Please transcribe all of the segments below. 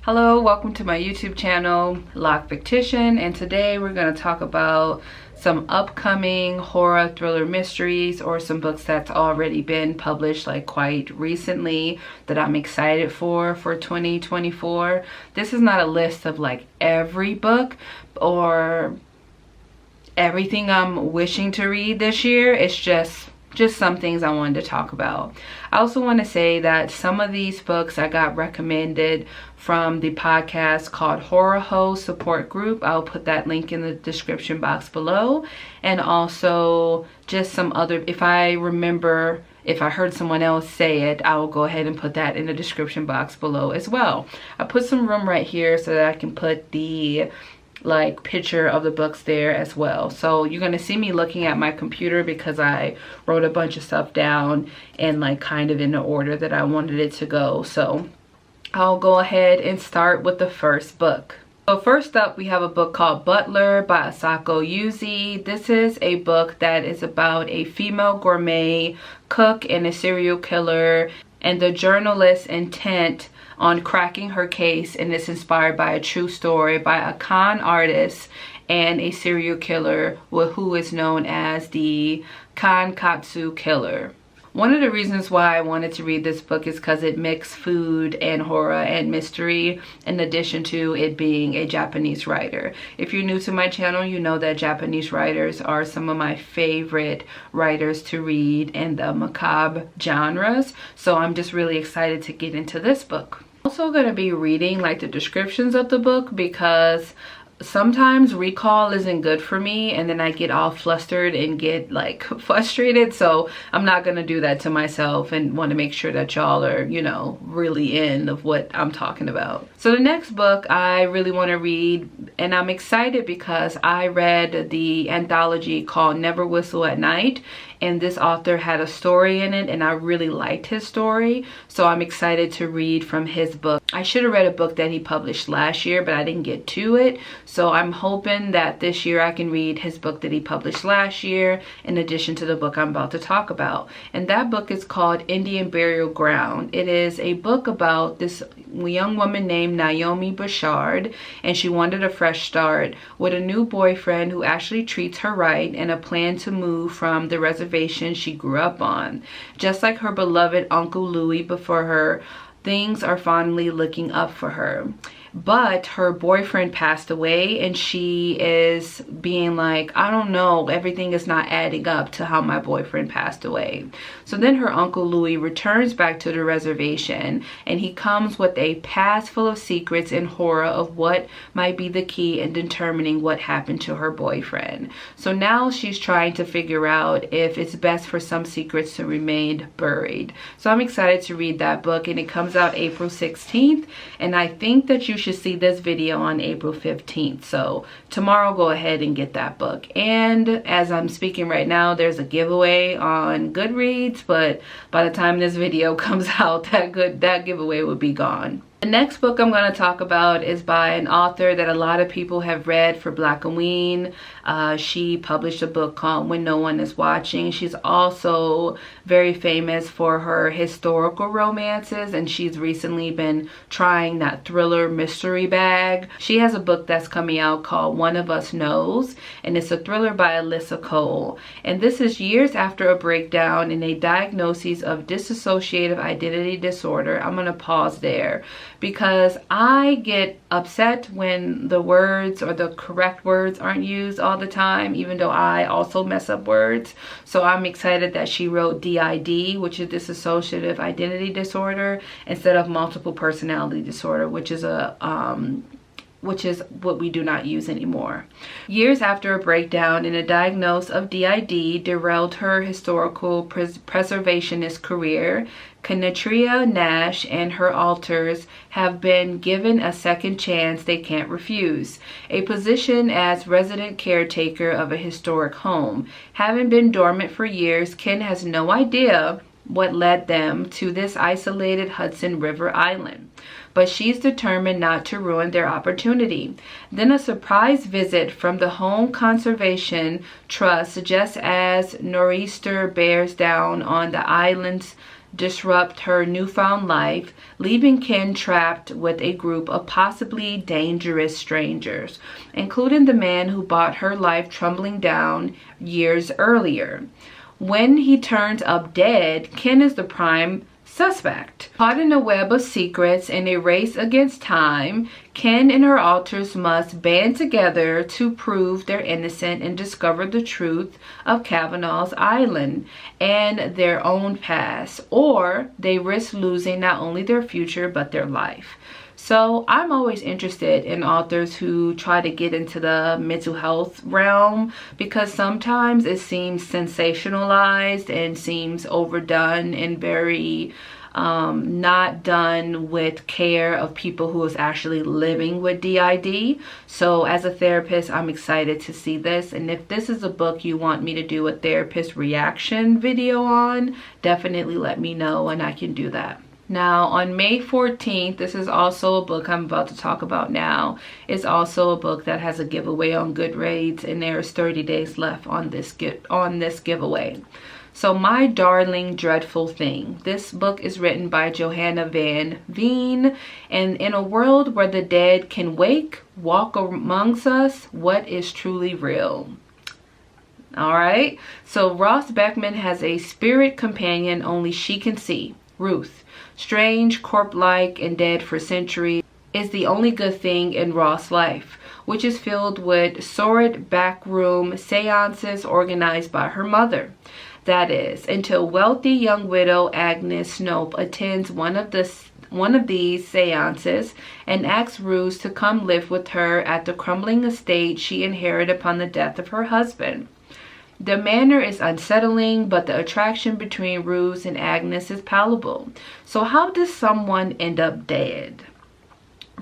Hello, welcome to my YouTube channel, Loc'D Fictition, and today we're going to talk about some upcoming horror thriller mysteries or some books that's already been published like quite recently that I'm excited for 2024. This is not a list of like every book or everything I'm wishing to read this year. It's just some things I wanted to talk about. I also want to say that some of these books I got recommended from the podcast called Heaux support group. I'll put that link in the description box below. And also just some other, if I heard someone else say it, I will go ahead and put that in the description box below as well. I put some room right here so that I can put the like picture of the books there as well. So you're gonna see me looking at my computer because I wrote a bunch of stuff down and like kind of in the order that I wanted it to go. So I'll go ahead and start with the first book. So first up, we have a book called Butler by Asako Yuzi. This is a book that is about a female gourmet cook and a serial killer and the journalist's intent on cracking her case, and it's inspired by a true story by a con artist and a serial killer who is known as the Kankatsu Killer. One of the reasons why I wanted to read this book is because it mixed food and horror and mystery, in addition to it being a Japanese writer. If you're new to my channel, you know that Japanese writers are some of my favorite writers to read in the macabre genres. So I'm just really excited to get into this book. I'm also going to be reading like the descriptions of the book because sometimes recall isn't good for me and then I get all flustered and get like frustrated. So I'm not going to do that to myself and want to make sure that y'all are, you know, really in of what I'm talking about. So the next book I really want to read, and I'm excited because I read the anthology called Never Whistle at Night, and this author had a story in it and I really liked his story. So I'm excited to read from his book. I should have read a book that he published last year, but I didn't get to it. So I'm hoping that this year I can read his book that he published last year in addition to the book I'm about to talk about. And that book is called Indian Burial Ground. It is a book about this young woman named Naomi Bouchard, and she wanted a fresh start with a new boyfriend who actually treats her right and a plan to move from the reservation she grew up on. Just like her beloved Uncle Louis before her, things are finally looking up for her. But her boyfriend passed away and she is being like, I don't know, everything is not adding up to how my boyfriend passed away. So then her Uncle Louis returns back to the reservation and he comes with a past full of secrets and horror of what might be the key in determining what happened to her boyfriend. So now she's trying to figure out if it's best for some secrets to remain buried. So I'm excited to read that book, and it comes out April 16th, and I think that you should see this video on April 15th. So tomorrow go ahead and get that book. And as I'm speaking right now, there's a giveaway on Goodreads, but by the time this video comes out, that giveaway will be gone. The next book I'm going to talk about is by an author that a lot of people have read for Blackoween. She published a book called When No One Is Watching. She's also very famous for her historical romances, and she's recently been trying that thriller mystery bag. She has a book that's coming out called One of Us Knows, and it's a thriller by Alyssa Cole. And this is years after a breakdown in a diagnosis of dissociative identity disorder. I'm going to pause there because I get upset when the words or the correct words aren't used all the time, even though I also mess up words. So I'm excited that she wrote DID, which is dissociative identity disorder, instead of multiple personality disorder, which is what we do not use anymore. Years after a breakdown in a diagnosis of DID derailed her historical preservationist career, Kenetria Nash and her alters have been given a second chance they can't refuse, a position as resident caretaker of a historic home. Having been dormant for years, Ken has no idea what led them to this isolated Hudson River island, but she's determined not to ruin their opportunity. Then a surprise visit from the Home Conservation Trust just as nor'easter bears down on the island's disrupt her newfound life, leaving Ken trapped with a group of possibly dangerous strangers, including the man who brought her life tumbling down years earlier. When he turns up dead, Ken is the prime suspect. Caught in a web of secrets in a race against time, Ken and her alters must band together to prove they're innocent and discover the truth of Kavanaugh's Island and their own past, or they risk losing not only their future but their life. So I'm always interested in authors who try to get into the mental health realm, because sometimes it seems sensationalized and seems overdone and very not done with care of people who is actually living with DID. So as a therapist, I'm excited to see this. And if this is a book you want me to do a therapist reaction video on, definitely let me know and I can do that. Now on May 14th, this is also a book I'm about to talk about now. It's also a book that has a giveaway on Goodreads, and there's 30 days left on this giveaway. So My Darling Dreadful Thing. This book is written by Johanna Van Veen, and in a world where the dead can walk amongst us, what is truly real? Alright, so Ross Beckman has a spirit companion only she can see, Ruth. Strange, corpse-like, and dead for centuries, is the only good thing in Ross' life, which is filled with sordid backroom seances organized by her mother. That is, until wealthy young widow Agnes Snope attends one of these seances and asks Ruth to come live with her at the crumbling estate she inherited upon the death of her husband. The manner is unsettling, but the attraction between Ruth and Agnes is palpable. So how does someone end up dead?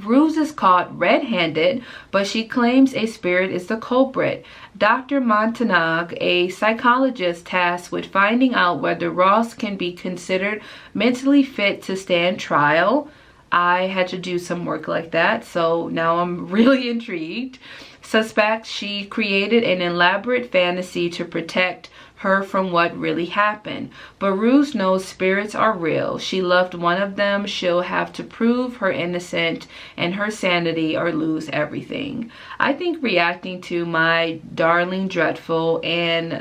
Ruth is caught red-handed, but she claims a spirit is the culprit. Dr. Montague, a psychologist tasked with finding out whether Ross can be considered mentally fit to stand trial. I had to do some work like that, so now I'm really intrigued. Suspects she created an elaborate fantasy to protect her from what really happened. But Ruth knows spirits are real. She loved one of them. She'll have to prove her innocent and her sanity or lose everything. I think reacting to My Darling Dreadful and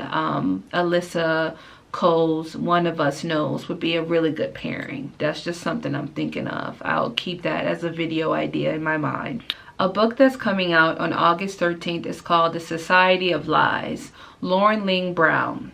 Alyssa Cole's One of Us Knows would be a really good pairing. That's just something I'm thinking of. I'll keep that as a video idea in my mind. A book that's coming out on August 13th is called The Society of Lies. Lauren Ling Brown,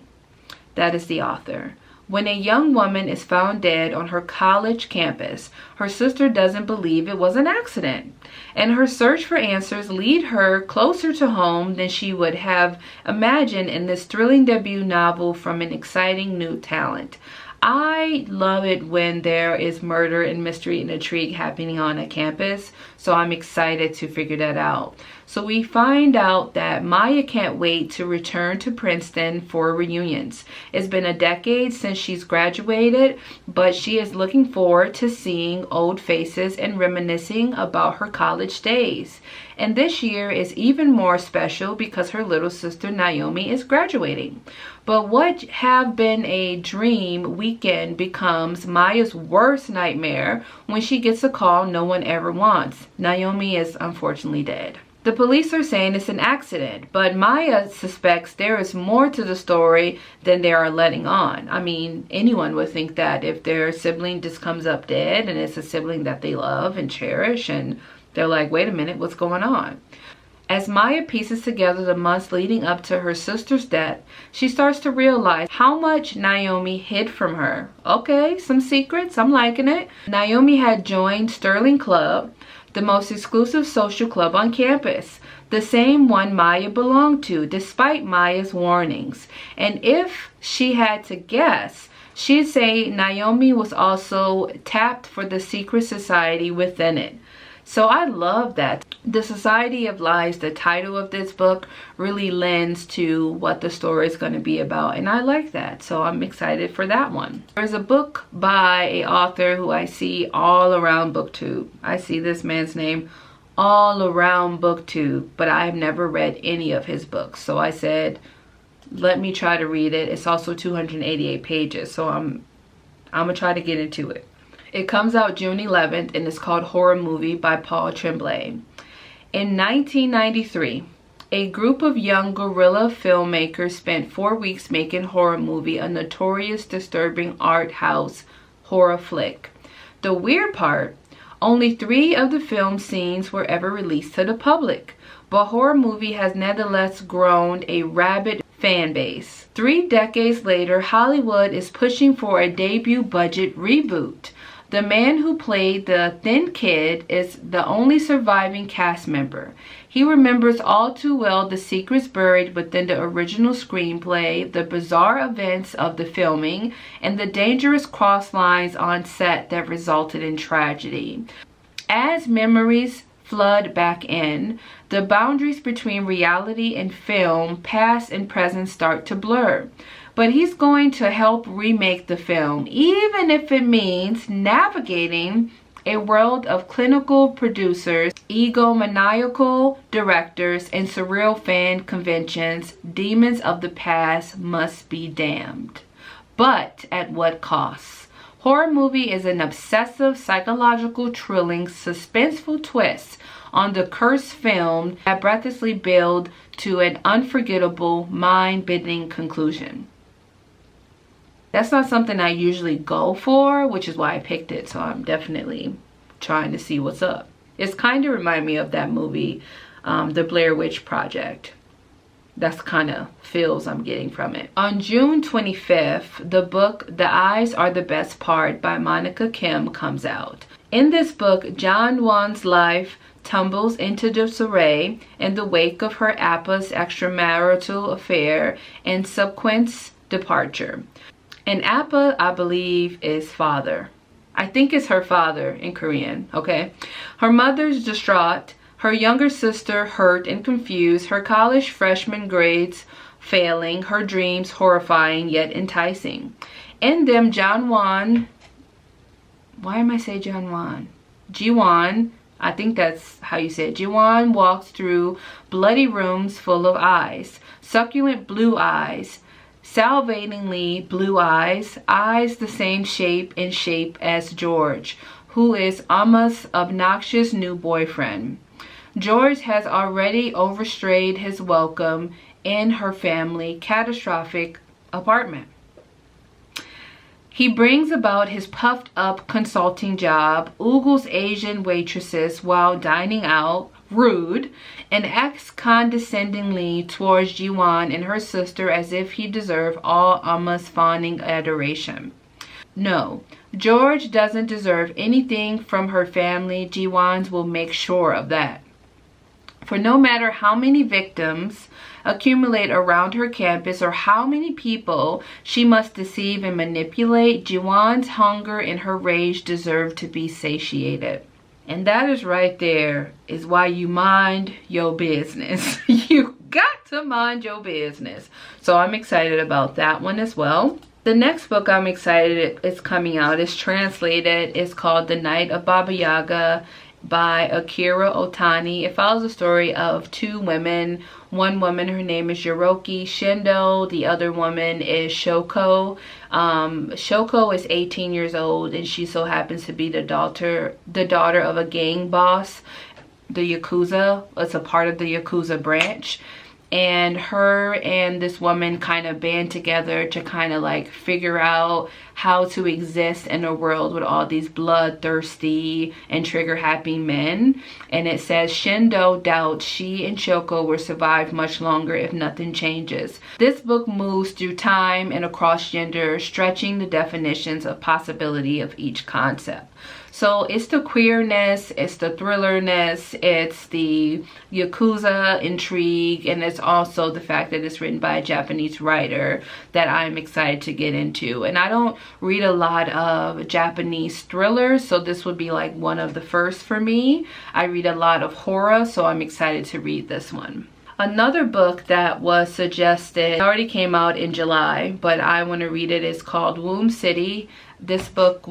that is the author. When a young woman is found dead on her college campus, her sister doesn't believe it was an accident, and her search for answers lead her closer to home than she would have imagined in this thrilling debut novel from an exciting new talent. I love it when there is murder and mystery and intrigue happening on a campus, so I'm excited to figure that out. So we find out that Maya can't wait to return to Princeton for reunions. It's been a decade since she's graduated, but she is looking forward to seeing old faces and reminiscing about her college days. And this year is even more special because her little sister Naomi is graduating. But what have been a dream weekend becomes Maya's worst nightmare when she gets a call no one ever wants. Naomi is unfortunately dead. The police are saying it's an accident, but Maya suspects there is more to the story than they are letting on. I mean, anyone would think that if their sibling just comes up dead and it's a sibling that they love and cherish, and they're like, wait a minute, what's going on? As Maya pieces together the months leading up to her sister's death, she starts to realize how much Naomi hid from her. Okay, some secrets, I'm liking it. Naomi had joined Sterling Club, the most exclusive social club on campus, the same one Maya belonged to, despite Maya's warnings. And if she had to guess, she'd say Naomi was also tapped for the secret society within it. So I love that. The Society of Lies, the title of this book, really lends to what the story is going to be about, and I like that, so I'm excited for that one. There's a book by an author who I see all around BookTube. I see this man's name all around BookTube, but I've never read any of his books, so I said, let me try to read it. It's also 288 pages, so I'm gonna try to get into it. It comes out June 11th and it's called Horror Movie by Paul Tremblay. In 1993, a group of young guerrilla filmmakers spent 4 weeks making Horror Movie, a notorious, disturbing art house horror flick. The weird part, only 3 of the film scenes were ever released to the public, but Horror Movie has nevertheless grown a rabid fan base. 3 decades later, Hollywood is pushing for a debut budget reboot. The man who played the thin kid is the only surviving cast member. He remembers all too well the secrets buried within the original screenplay, the bizarre events of the filming, and the dangerous cross lines on set that resulted in tragedy. As memories flood back in, the boundaries between reality and film, past and present, start to blur. But he's going to help remake the film, even if it means navigating a world of clinical producers, egomaniacal directors, and surreal fan conventions. Demons of the past must be damned. But at what cost? Horror Movie is an obsessive, psychological, thrilling, suspenseful twist on the cursed film that breathlessly builds to an unforgettable, mind-bending conclusion. That's not something I usually go for, which is why I picked it. So I'm definitely trying to see what's up. It's kind of remind me of that movie, The Blair Witch Project. That's kind of feels I'm getting from it. On June 25th, the book The Eyes Are the Best Part by Monica Kim comes out. In this book, John Wan's life tumbles into disarray in the wake of her Appa's extramarital affair and subsequent departure. And Appa, I believe, is father. I think it's her father in Korean, okay? Her mother's distraught, her younger sister hurt and confused, her college freshman grades failing, her dreams horrifying yet enticing. In them, John Wan, why am I saying John Wan? Ji-won, I think that's how you say it. Ji-won walks through bloody rooms full of eyes, succulent blue eyes, salivatingly blue eyes, eyes the same shape and shape as George, who is Amma's obnoxious new boyfriend. George has already overstayed his welcome in her family catastrophic apartment. He brings about his puffed up consulting job, oogles Asian waitresses while dining out, rude, and acts condescendingly towards Ji-won and her sister as if he deserved all Amma's fawning adoration. No, George doesn't deserve anything from her family. Ji-won's will make sure of that. For no matter how many victims accumulate around her campus or how many people she must deceive and manipulate, Ji-won's hunger and her rage deserve to be satiated. And that is right there is why you mind your business. You got to mind your business. So I'm excited about that one as well. The next book I'm excited is coming out. It's translated. It's called The Night of Baba Yaga by Akira Otani. It follows the story of 2 women. One woman, her name is Yoroki Shindo. The other woman is Shoko. Shoko is 18 years old and she so happens to be the daughter of a gang boss, the Yakuza. It's a part of the Yakuza branch. And her and this woman kind of band together to kind of like figure out how to exist in a world with all these bloodthirsty and trigger happy men. And it says Shindo doubts she and Shoko will survive much longer if nothing changes. This book moves through time and across gender, stretching the definitions of possibility of each concept. So it's the queerness, it's the thrillerness, it's the Yakuza intrigue, and it's also the fact that it's written by a Japanese writer that I'm excited to get into. And I don't read a lot of Japanese thrillers, so this would be like one of the first for me. I read a lot of horror, so I'm excited to read this one. Another book that was suggested already came out in July, but I want to read it. It's called Womb City. This book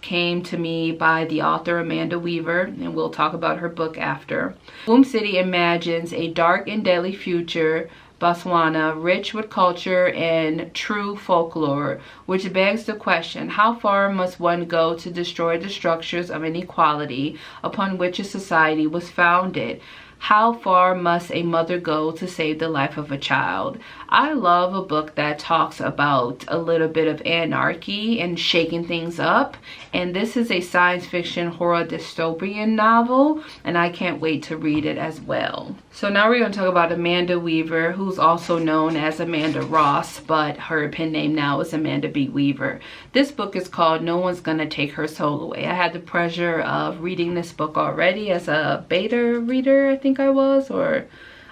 came to me by the author Amanda Weaver, and we'll talk about her book after. Womb City imagines a dark and deadly future Botswana, rich with culture and true folklore, which begs the question, how far must one go to destroy the structures of inequality upon which a society was founded? How far must a mother go to save the life of a child? I love a book that talks about a little bit of anarchy and shaking things up. And this is a science fiction horror dystopian novel, and I can't wait to read it as well. So now we're going to talk about Amanda Weaver, who's also known as Amanda Ross, but her pen name now is Amanda B. Weaver. This book is called No One's Gonna Take Her Soul Away. I had the pleasure of reading this book already as a beta reader, I think I was, or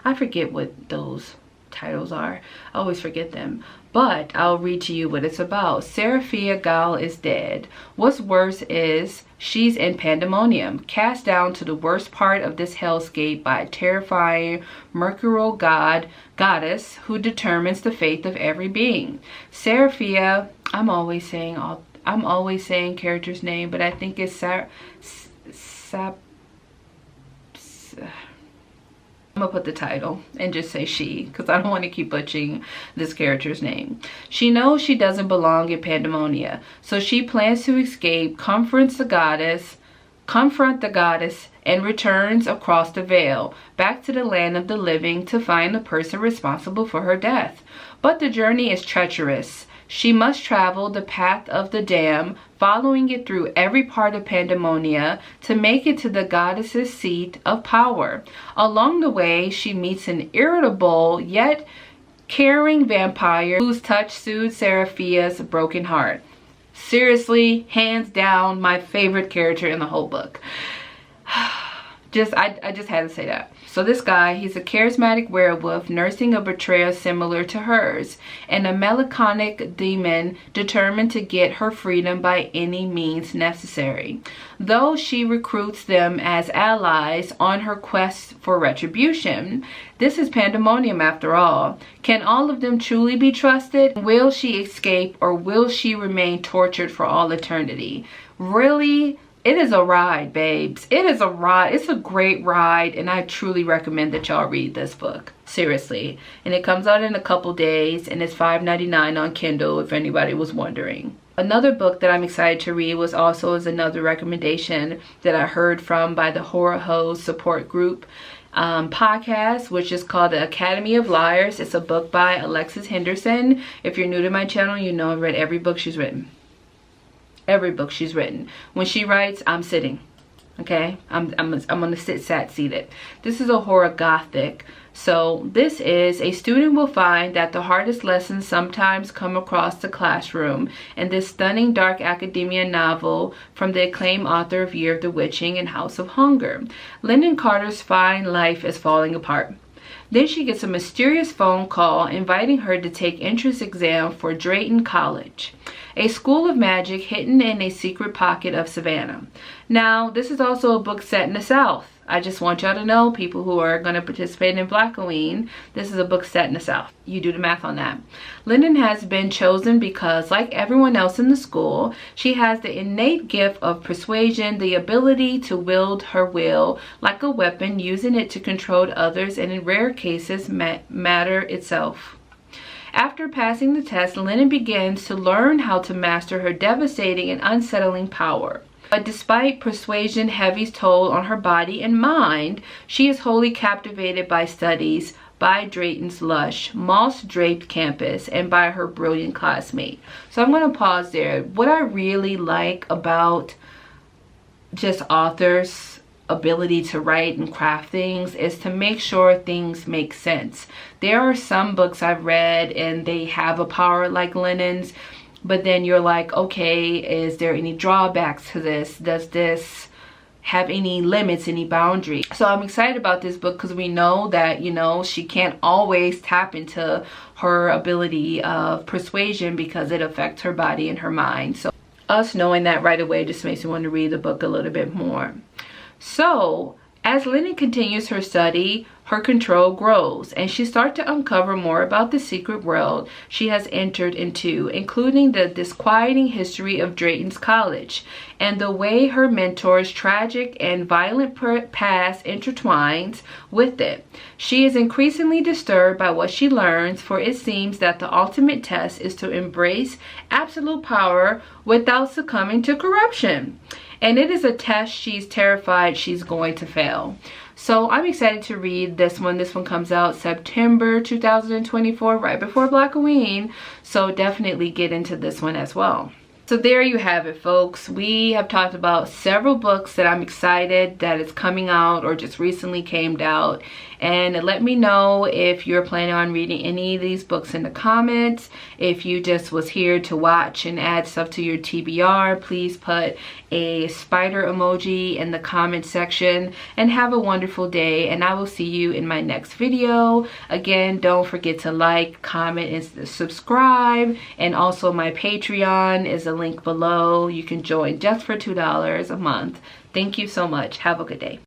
I forget what those titles are. I always forget them. But I'll read to you what it's about. Seraphia Gal is dead. What's worse is she's in pandemonium, cast down to the worst part of this hellscape by a terrifying mercurial goddess who determines the fate of every being. Seraphia, I'm always saying character's name, but I think it's I'm gonna put the title and just say she, because I don't want to keep butchering this character's name. She knows she doesn't belong in Pandemonia, so she plans to escape, confront the goddess, and returns across the veil, back to the land of the living to find the person responsible for her death. But the journey is treacherous. She must travel the path of the damned, following it through every part of Pandemonia to make it to the goddess's seat of power. Along the way, she meets an irritable yet caring vampire whose touch soothes Seraphia's broken heart. Seriously, hands down, my favorite character in the whole book. I just had to say that. So this guy, he's a charismatic werewolf nursing a betrayal similar to hers, and a melancholic demon determined to get her freedom by any means necessary. Though she recruits them as allies on her quest for retribution, this is Pandemonium after all. Can all of them truly be trusted? Will she escape, or will she remain tortured for all eternity? Really? It is a ride, babes. It is a ride. It's a great ride, and I truly recommend that y'all read this book. Seriously. And it comes out in a couple days, and it's $5.99 on Kindle, if anybody was wondering. Another book that I'm excited to read is another recommendation that I heard from by the Horror Hoes support group podcast, which is called The Academy of Liars. It's a book by Alexis Henderson. If you're new to my channel, you know I've read every book she's written. Every book she's written. When she writes, I'm sitting. Okay, I'm gonna sit seated. This is a horror gothic. So this is a student will find that the hardest lessons sometimes come across the classroom in this stunning dark academia novel from the acclaimed author of Year of the Witching and House of Hunger. Lyndon Carter's fine life is falling apart. Then she gets a mysterious phone call inviting her to take entrance exam for Drayton College, a school of magic hidden in a secret pocket of Savannah. Now, this is also a book set in the South. I just want y'all to know, people who are going to participate in Black Halloween, this is a book set in the South. You do the math on that. Lyndon has been chosen because, like everyone else in the school, she has the innate gift of persuasion, the ability to wield her will like a weapon, using it to control others and, in rare cases, matter itself. After passing the test, Lyndon begins to learn how to master her devastating and unsettling power. But despite persuasion heavy toll on her body and mind, she is wholly captivated by studies by Drayton's lush, moss-draped campus and by her brilliant classmate. So I'm going to pause there. What I really like about just authors' ability to write and craft things is to make sure things make sense. There are some books I've read and they have a power like Lyndon's, but then you're like, okay, is there any drawbacks to this? Does this have any limits, any boundaries? So I'm excited about this book because we know that, you know, she can't always tap into her ability of persuasion because it affects her body and her mind. So us knowing that right away just makes me want to read the book a little bit more. So As Lennon continues her study, her control grows, and she starts to uncover more about the secret world she has entered into, including the disquieting history of Drayton's College and the way her mentor's tragic and violent past intertwines with it. She is increasingly disturbed by what she learns, for it seems that the ultimate test is to embrace absolute power without succumbing to corruption. And it is a test she's terrified she's going to fail. So I'm excited to read this one. This one comes out September 2024, right before Black Halloween. So definitely get into this one as well. So there you have it, folks. We have talked about several books that I'm excited that is coming out or just recently came out. And let me know if you're planning on reading any of these books in the comments. If you just was here to watch and add stuff to your TBR, please put a spider emoji in the comment section, and have a wonderful day, and I will see you in my next video. Again, don't forget to like, comment, and subscribe, and also my Patreon is a link below. You can join just for $2 a month. Thank you so much. Have a good day.